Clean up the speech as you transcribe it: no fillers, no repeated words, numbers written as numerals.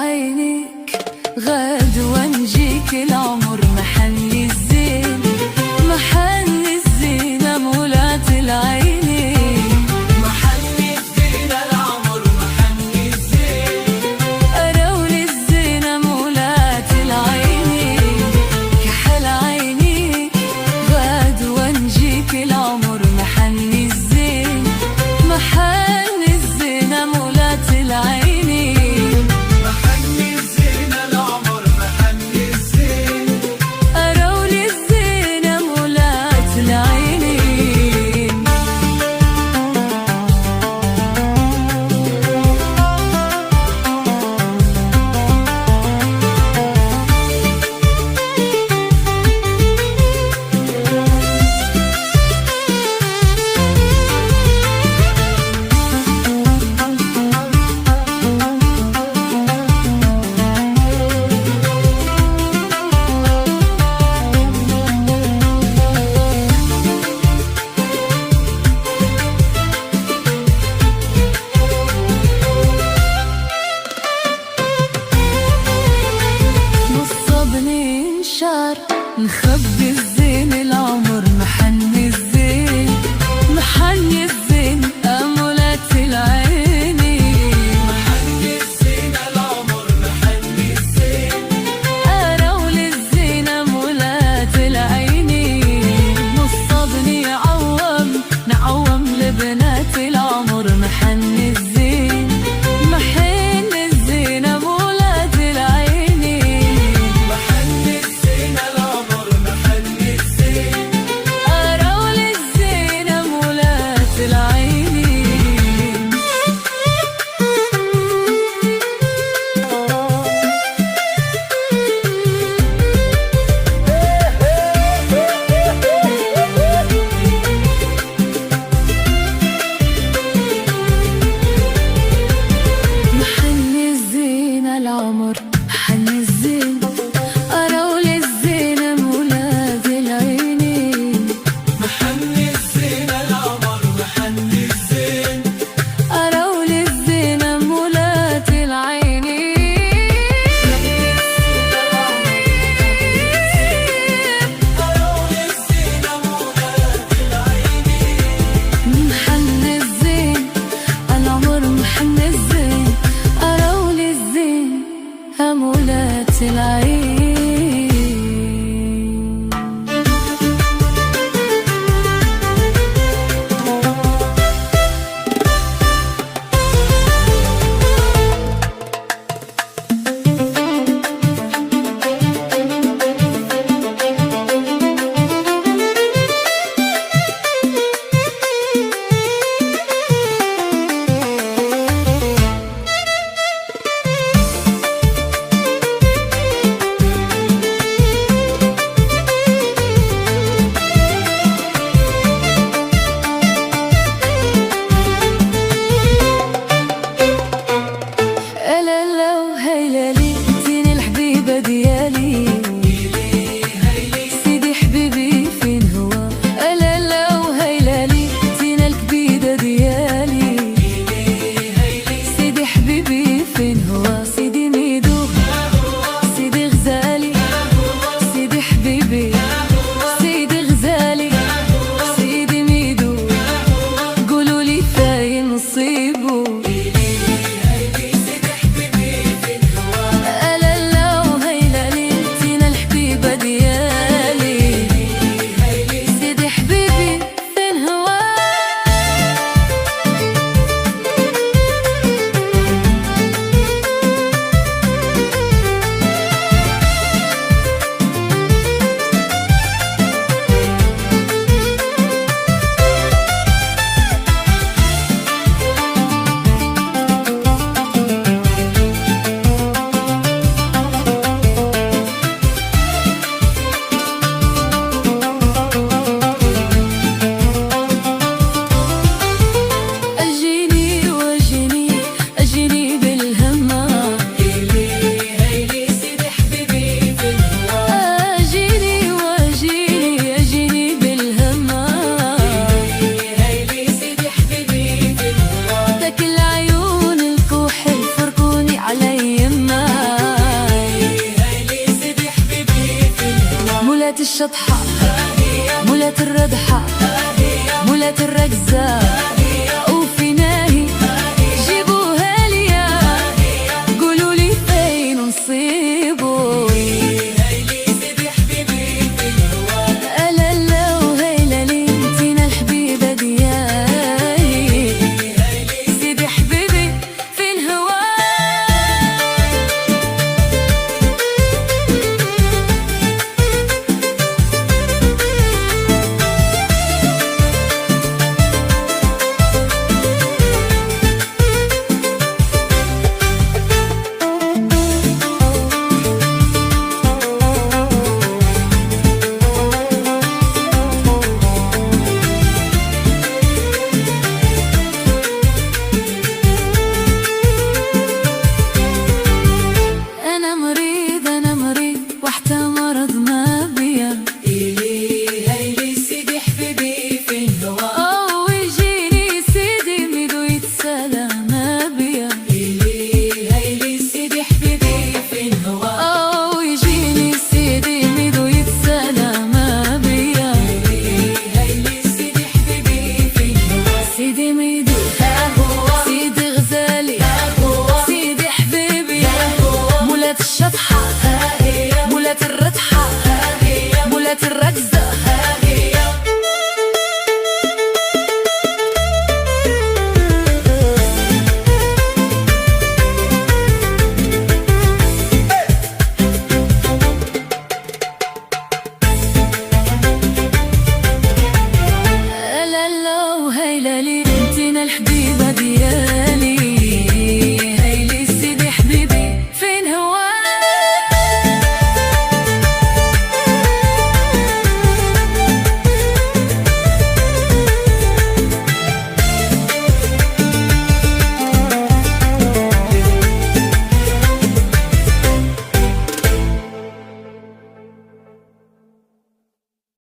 عينيك غدوة نجيك العمر محلي الزين، محلي الزينة مولات العينين، محلي الزينة العمر محلي الزين، أراولي الزينة مولات العينين، كحل عينيك غدوة نجيك العمر محلي الزين، محلي الزينة مولات العينين، محلي الزينة العمر محلي الزين، أراولي الزينة مولات العينين. نصبني نشار نخبي الزين العمر محني الزين، محني الزين أمولات العينين، محني الزين العمر محني الزين، أراولي الزين أمولات العينين، نصبني نعوم لبنات العمر محني الزين، محني الزين أمولات العينين، محني الزين العمر محني الزين، أراولي الزين أمولات العينين. محني الزين العمر محني الزين، أراولي الزين مولاد العينين، محني الزين العمر محني الزين، أراولي الزين مولاد العينين، أراولي الزين مولاد العينين، محني الزين العمر محني الزين، أراولي الزين مولات العينين. هلا وهيلالي انتيني الحبيبة ديالي، سيدي حبيبي فين هو؟ هلا وهيلالي انتينا الكبيدة ديالي، سيدي حبيبي فين هو؟ سيدي ميدو سيدي غزالي، سيدي حبيبي سيدي غزالي، سيدي ميدو قولولي فاين نصيبو، الشطحة، مولات الردحة، مولات الركزة.